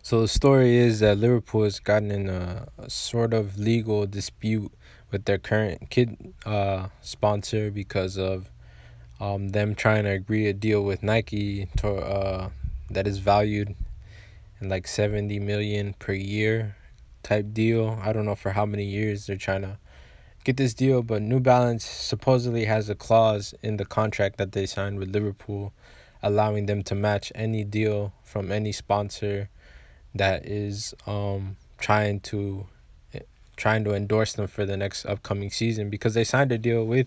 So the story is that Liverpool has gotten in a sort of legal dispute with their current kid sponsor because of them trying to agree a deal with Nike that is valued in like 70 million per year type deal. I don't know for how many years they're trying to get this deal, but New Balance supposedly has a clause in the contract that they signed with Liverpool allowing them to match any deal from any sponsor that is trying to endorse them for the next upcoming season, because they signed a deal with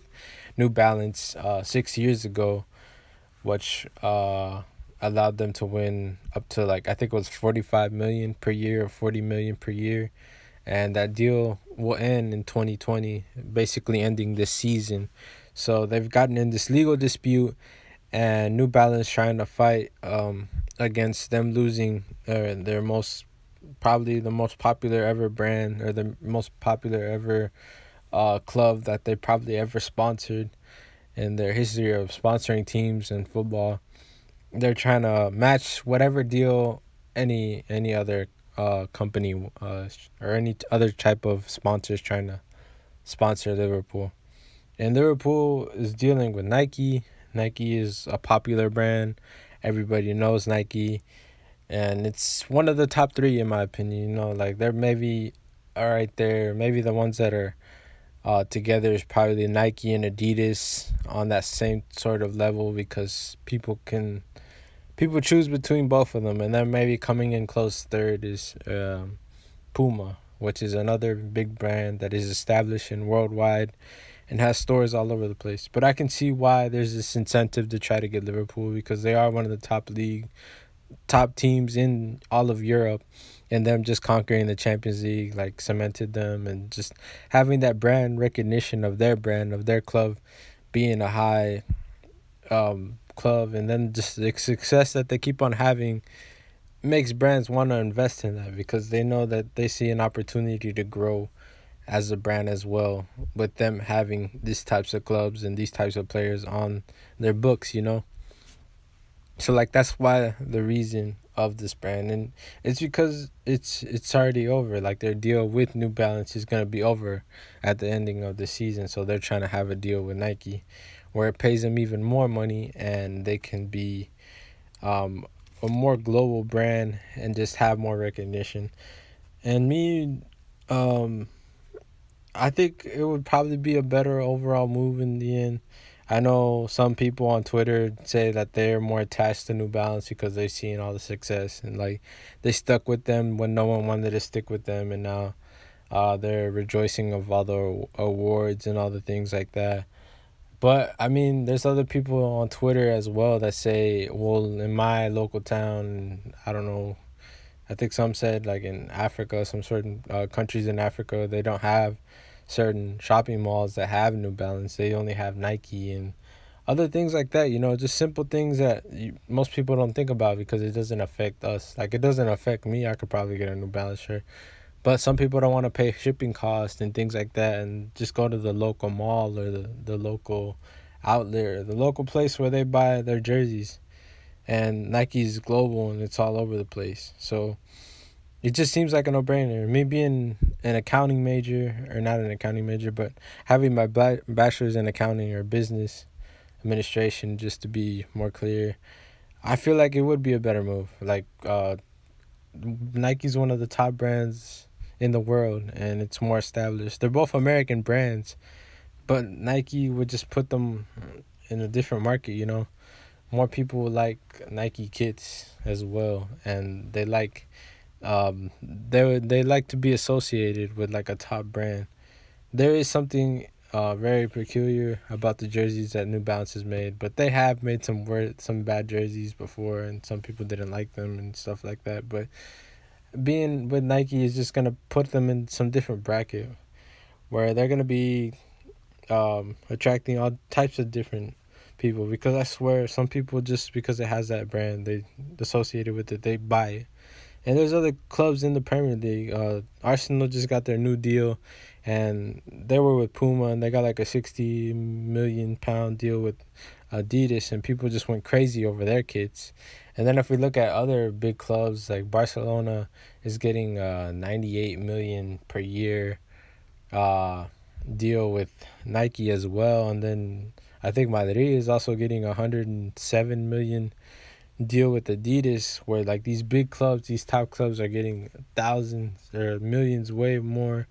New Balance 6 years ago, which allowed them to win up to, like, I think it was 45 million per year or 40 million per year, and that deal will end in 2020, basically ending this season. So they've gotten in this legal dispute, and New Balance trying to fight against them losing their most probably the most popular ever brand, or the most popular ever club that they probably ever sponsored in their history of sponsoring teams in football. They're trying to match whatever deal any other company or any other type of sponsors trying to sponsor Liverpool. And Liverpool is dealing with Nike. Nike is a popular brand. Everybody knows Nike. And it's one of the top three, in my opinion. Like, they're maybe all right there. Maybe the ones that are together is probably Nike and Adidas on that same sort of level, because people choose between both of them. And then maybe coming in close third is Puma, which is another big brand that is established and worldwide and has stores all over the place. But I can see why there's this incentive to try to get Liverpool, because they are one of the top teams in all of Europe, and them just conquering the Champions League like cemented them, and just having that brand recognition of their brand, of their club being a high club, and then just the success that they keep on having makes brands want to invest in that, because they know that they see an opportunity to grow as a brand as well, with them having these types of clubs and these types of players on their books. So, like, that's why the reason of this brand, and it's because it's already over. Like, their deal with New Balance is going to be over at the ending of the season, so they're trying to have a deal with Nike where it pays them even more money, and they can be um a more global brand and just have more recognition. And me, um I think it would probably be a better overall move in the end. I know some people on Twitter say that they're more attached to New Balance because they've seen all the success, and like they stuck with them when no one wanted to stick with them, and now they're rejoicing of all the awards and all the things like that. But I mean, there's other people on Twitter as well that say, well, in my local town, I don't know, I think some said like in Africa, some certain countries in Africa, they don't have certain shopping malls that have New Balance. They only have Nike and other things like that. Just simple things that most people don't think about, because it doesn't affect us. Like, it doesn't affect me. I could probably get a New Balance shirt, but some people don't want to pay shipping costs and things like that, and just go to the local mall or the local outlet or the local place where they buy their jerseys. And Nike's global and it's all over the place. So it just seems like a no-brainer. Me being an accounting major, or not an accounting major, but having my bachelor's in accounting or business administration, just to be more clear, I feel like it would be a better move. Like, Nike's one of the top brands in the world, and it's more established. They're both American brands, but Nike would just put them in a different market. More people like Nike kits as well, and they like to be associated with like a top brand. There is something very peculiar about the jerseys that New Balance has made, but they have made some bad jerseys before, and some people didn't like them and stuff like that. But being with Nike is just gonna put them in some different bracket where they're gonna be attracting all types of different people, because I swear some people, just because it has that brand they associated with it, they buy it. And there's other clubs in the Premier League. Arsenal just got their new deal, and they were with Puma, and they got like a £60 million deal with Adidas, and people just went crazy over their kits. And then if we look at other big clubs, like Barcelona is getting 98 million per year uh, deal with Nike as well, and then I think Madrid is also getting 107 million deal with Adidas, where like these big clubs, these top clubs are getting thousands or millions, way more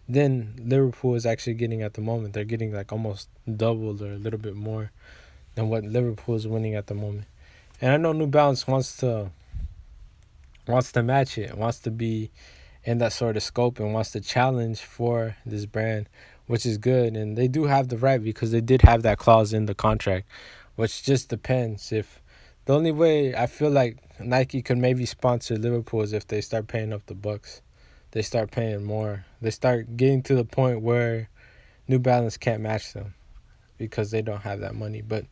than Liverpool is actually getting at the moment. They're getting like almost double or a little bit more than what Liverpool is winning at the moment. And I know New Balance wants to match it, wants to be in that sort of scope, and wants to challenge for this brand, which is good. And they do have the right because they did have that clause in the contract, which just depends. If the only way I feel like Nike could maybe sponsor Liverpool is if they start paying up the bucks. They start paying more. They start getting to the point where New Balance can't match them because they don't have that money. But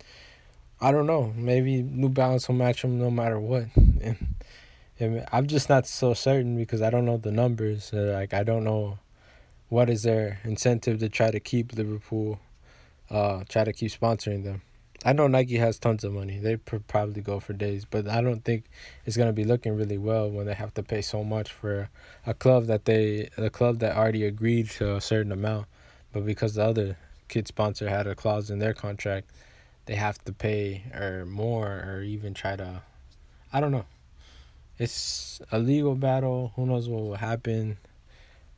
I don't know. Maybe New Balance will match them no matter what. And I'm just not so certain because I don't know the numbers. Like I don't know what is their incentive to try to keep Liverpool, try to keep sponsoring them. I know Nike has tons of money. They probably go for days, but I don't think it's gonna be looking really well when they have to pay so much for a club that already agreed to a certain amount, but because the other kid sponsor had a clause in their contract, they have to pay or more or even try to. I don't know. It's a legal battle. Who knows what will happen?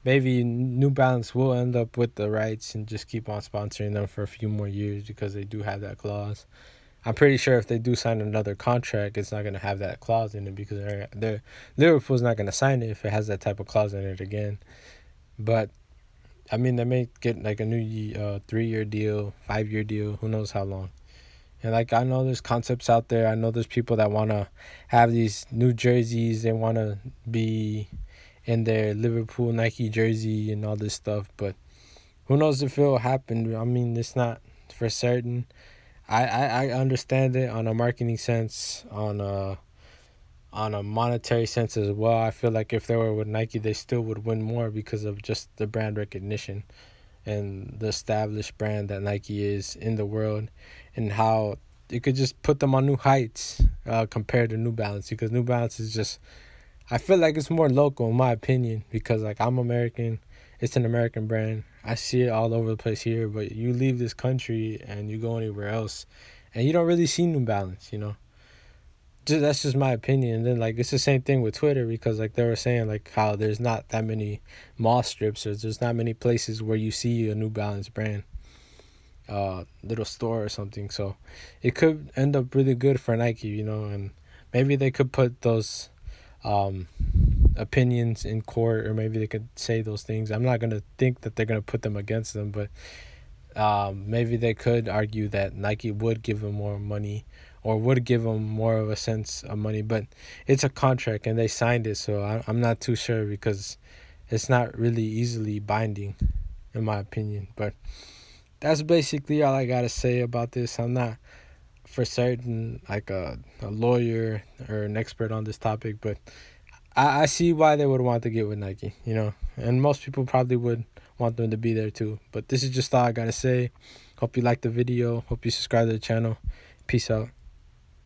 Maybe New Balance will end up with the rights and just keep on sponsoring them for a few more years because they do have that clause. I'm pretty sure if they do sign another contract, it's not going to have that clause in it because Liverpool's not going to sign it if it has that type of clause in it again. But I mean, they may get like a new 3-year deal, 5-year deal. Who knows how long? And like I know there's concepts out there. I know there's people that want to have these new jerseys. They want to be in their Liverpool Nike jersey and all this stuff, but who knows if it'll happen. I mean, it's not for certain. I understand it on a marketing sense, on a monetary sense as well. I feel like if they were with Nike, they still would win more because of just the brand recognition and the established brand that Nike is in the world, and how it could just put them on new heights compared to New Balance, because New Balance is just, I feel like it's more local in my opinion, because like I'm American, it's an American brand. I see it all over the place here, but you leave this country and you go anywhere else and you don't really see New Balance, you know. That's just my opinion. And then like it's the same thing with Twitter, because like they were saying like how there's not that many mall strips, or there's not many places where you see a New Balance brand little store or something. So it could end up really good for Nike, you know, and maybe they could put those um opinions in court, or maybe they could say those things. I'm not gonna think that they're gonna put them against them, but maybe they could argue that Nike would give them more money, or would give them more of a sense of money. But it's a contract and they signed it, so I'm not too sure, because it's not really easily binding in my opinion. But that's basically all I gotta say about this. I'm not for certain like a lawyer or an expert on this topic, but I see why they would want to get with Nike, you know, and most people probably would want them to be there too. But this is just all I gotta say. Hope you liked the video. Hope you subscribe to the channel. Peace out.